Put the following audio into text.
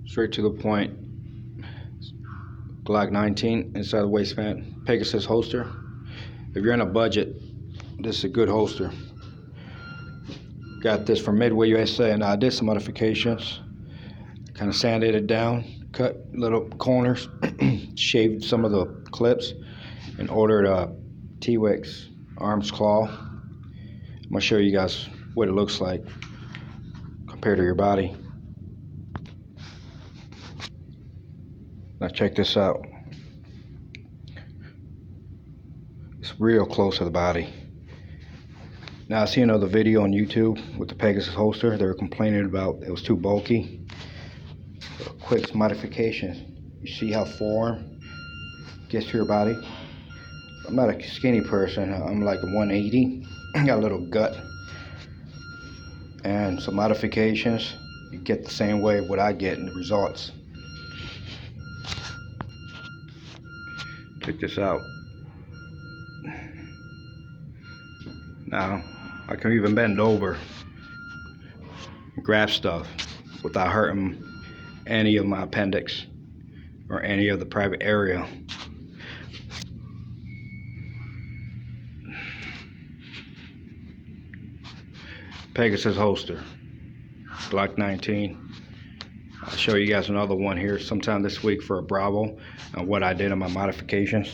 Straight to the point. Glock 19 inside the waistband. Pegasus holster. If you're in a budget, this is a good holster. Got this from Midway USA, and I did some modifications. Kind of sanded it down, cut little corners, shaved some of the clips, and ordered a T-Wix arms claw. I'm gonna show you guys what it looks like compared to your body. Now check this out. It's real close to the body. Now I see another video on YouTube with the Pegasus holster. They were complaining about it was too bulky. So quick modification. You see how forearm gets to your body? I'm not a skinny person. I'm like a 180. Got a little gut. And some modifications. You get the same way what I get in the results. Check this out. Now, I can even bend over and grab stuff without hurting any of my appendix or any of the private area. Pegasus holster, Glock 19. I'll show you guys another one here sometime this week for a Bravo and what I did on my modifications.